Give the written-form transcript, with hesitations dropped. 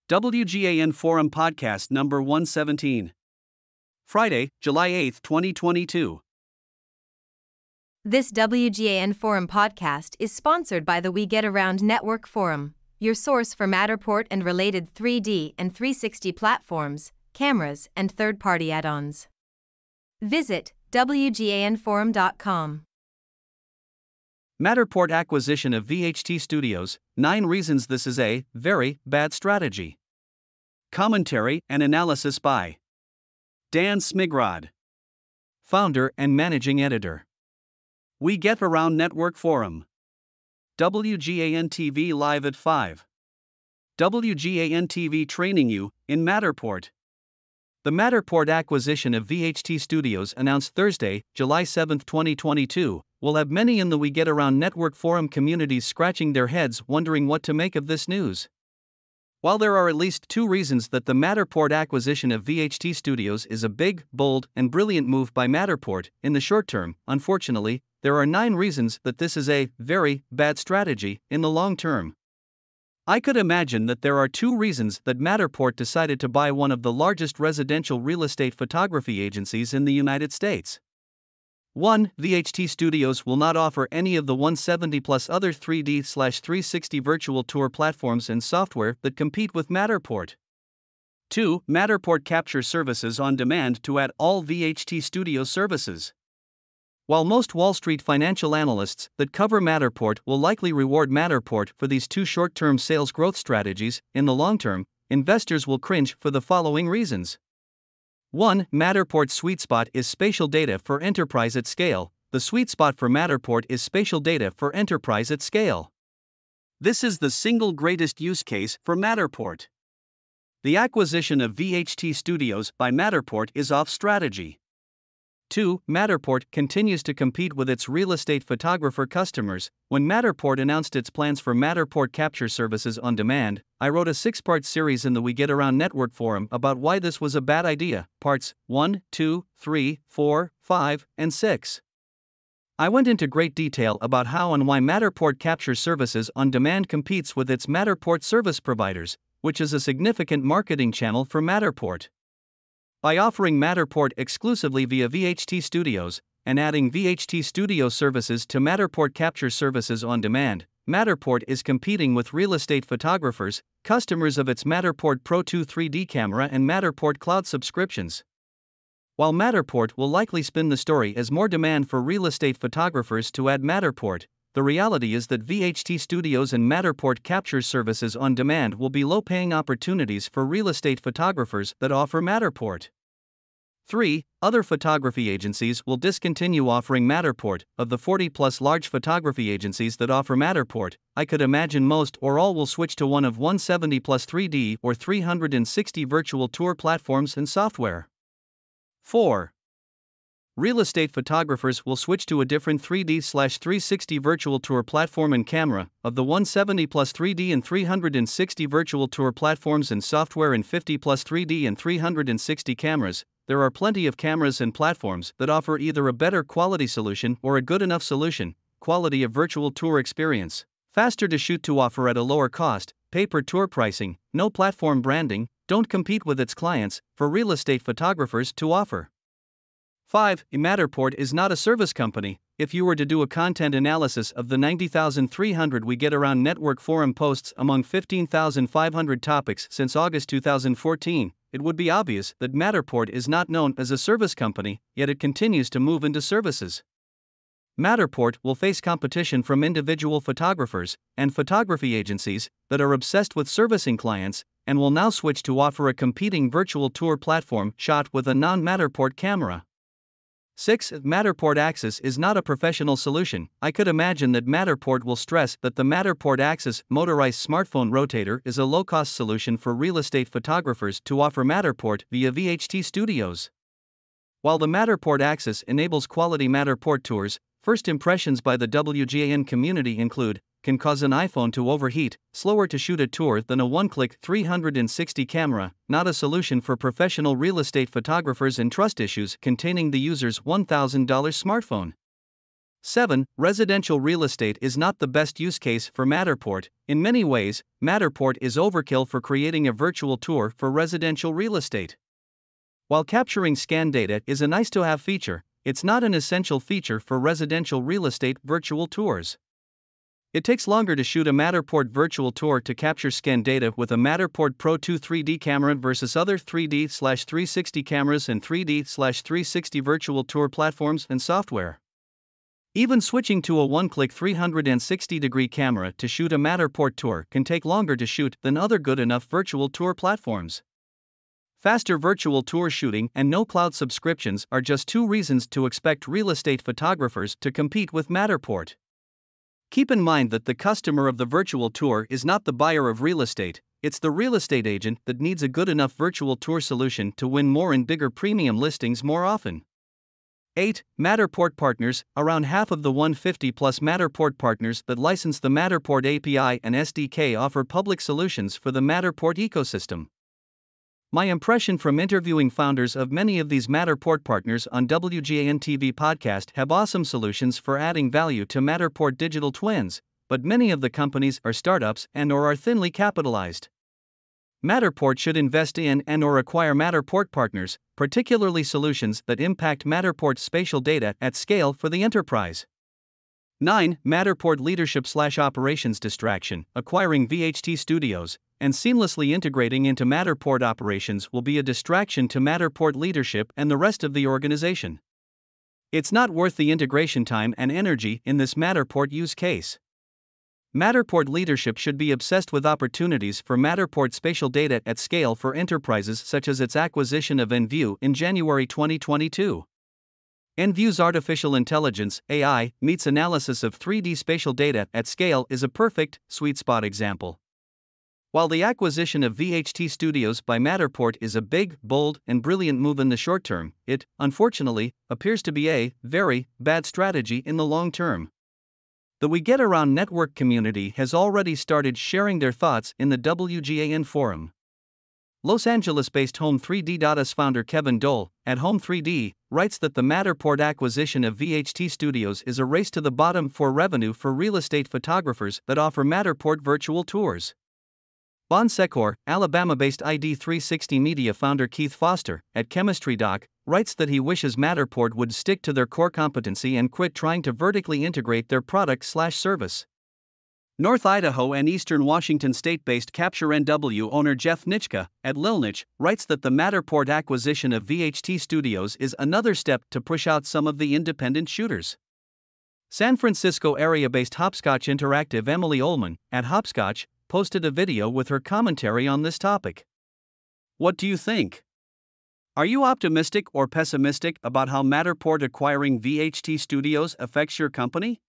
WGAN Forum Podcast number 117. Friday, July 8, 2022. This WGAN Forum podcast is sponsored by the We Get Around Network Forum, your source for Matterport and related 3D and 360 platforms, cameras, and third-party add-ons. Visit WGANforum.com. Matterport acquisition of VHT Studios, 9 reasons this is a very bad strategy. Commentary and analysis by Dan Smigrod, founder and managing editor. We Get Around Network Forum. WGAN TV live at 5. WGAN TV training you in Matterport. The Matterport acquisition of VHT Studios announced Thursday, July 7, 2022, will have many in the We Get Around Network Forum communities scratching their heads wondering what to make of this news. While there are at least 2 reasons that the Matterport acquisition of VHT Studios is a big, bold, and brilliant move by Matterport in the short term, unfortunately, there are 9 reasons that this is a very bad strategy in the long term. I could imagine that there are 2 reasons that Matterport decided to buy one of the largest residential real estate photography agencies in the United States. 1. VHT Studios will not offer any of the 170 plus other 3D/360 virtual tour platforms and software that compete with Matterport. 2. Matterport captures services on demand to add all VHT Studio services. While most Wall Street financial analysts that cover Matterport will likely reward Matterport for these 2 short-term sales growth strategies, in the long term, investors will cringe for the following reasons. 1. Matterport's sweet spot is spatial data for enterprise at scale. The sweet spot for Matterport is spatial data for enterprise at scale. This is the single greatest use case for Matterport. The acquisition of VHT Studios by Matterport is off strategy. 2. Matterport continues to compete with its real estate photographer customers. When Matterport announced its plans for Matterport Capture Services on Demand, I wrote a 6-part series in the We Get Around Network Forum about why this was a bad idea, parts 1, 2, 3, 4, 5, and 6. I went into great detail about how and why Matterport Capture Services on Demand competes with its Matterport service providers, which is a significant marketing channel for Matterport. By offering Matterport exclusively via VHT Studios, and adding VHT Studio services to Matterport Capture Services on Demand, Matterport is competing with real estate photographers, customers of its Matterport Pro 2 3D camera and Matterport Cloud subscriptions. While Matterport will likely spin the story as more demand for real estate photographers to add Matterport, the reality is that VHT Studios and Matterport Capture Services on Demand will be low-paying opportunities for real estate photographers that offer Matterport. 3. Other photography agencies will discontinue offering Matterport. Of the 40-plus large photography agencies that offer Matterport, I could imagine most or all will switch to one of 170-plus 3D or 360 virtual tour platforms and software. 4. Real estate photographers will switch to a different 3D/360 virtual tour platform and camera. Of the 170-plus 3D and 360 virtual tour platforms and software and 50-plus 3D and 360 cameras, there are plenty of cameras and platforms that offer either a better quality solution or a good enough solution, quality of virtual tour experience, faster to shoot to offer at a lower cost, pay-per-tour pricing, no platform branding, don't compete with its clients, for real estate photographers to offer. 5. Matterport is not a service company. If you were to do a content analysis of the 90,300 We Get Around Network Forum posts among 15,500 topics since August 2014, it would be obvious that Matterport is not known as a service company, yet it continues to move into services. Matterport will face competition from individual photographers and photography agencies that are obsessed with servicing clients and will now switch to offer a competing virtual tour platform shot with a non-Matterport camera. 6. Matterport Axis is not a professional solution. I could imagine that Matterport will stress that the Matterport Axis motorized smartphone rotator is a low-cost solution for real estate photographers to offer Matterport via VHT Studios. While the Matterport Axis enables quality Matterport tours, first impressions by the WGAN community include, can cause an iPhone to overheat, slower to shoot a tour than a one-click 360 camera, not a solution for professional real estate photographers and trust issues containing the user's $1,000 smartphone. 7. Residential real estate is not the best use case for Matterport. In many ways, Matterport is overkill for creating a virtual tour for residential real estate. While capturing scan data is a nice-to-have feature, it's not an essential feature for residential real estate virtual tours. It takes longer to shoot a Matterport virtual tour to capture scan data with a Matterport Pro 2 3D camera versus other 3D/360 cameras and 3D/360 virtual tour platforms and software. Even switching to a one-click 360-degree camera to shoot a Matterport tour can take longer to shoot than other good enough virtual tour platforms. Faster virtual tour shooting and no cloud subscriptions are just two reasons to expect real estate photographers to compete with Matterport. Keep in mind that the customer of the virtual tour is not the buyer of real estate, it's the real estate agent that needs a good enough virtual tour solution to win more and bigger premium listings more often. 8. Matterport partners. Around half of the 150 plus Matterport partners that license the Matterport API and SDK offer public solutions for the Matterport ecosystem. My impression from interviewing founders of many of these Matterport partners on WGAN TV podcast have awesome solutions for adding value to Matterport digital twins, but many of the companies are startups and/or are thinly capitalized. Matterport should invest in and/or acquire Matterport partners, particularly solutions that impact Matterport's spatial data at scale for the enterprise. 9. Matterport leadership/operations distraction. Acquiring VHT Studios and seamlessly integrating into Matterport operations will be a distraction to Matterport leadership and the rest of the organization. It's not worth the integration time and energy in this Matterport use case. Matterport leadership should be obsessed with opportunities for Matterport spatial data at scale for enterprises, such as its acquisition of Enview in January 2022. Enview's artificial intelligence (AI) meets analysis of 3D spatial data at scale is a perfect, sweet spot example. While the acquisition of VHT Studios by Matterport is a big, bold, and brilliant move in the short term, it, unfortunately, appears to be a very bad strategy in the long term. The We Get Around Network community has already started sharing their thoughts in the WGAN forum. Los Angeles-based Home3D.us founder Kevin Dole, at Home3D, writes that the Matterport acquisition of VHT Studios is a race to the bottom for revenue for real estate photographers that offer Matterport virtual tours. Bon Secours, Alabama-based ID360 Media founder Keith Foster, at Chemistry Doc, writes that he wishes Matterport would stick to their core competency and quit trying to vertically integrate their product/service. North Idaho and Eastern Washington state-based Capture NW owner Jeff Nitschke, at Lilnich, writes that the Matterport acquisition of VHT Studios is another step to push out some of the independent shooters. San Francisco area-based Hopscotch Interactive Emily Ullman, at Hopscotch, posted a video with her commentary on this topic. What do you think? Are you optimistic or pessimistic about how Matterport acquiring VHT Studios affects your company?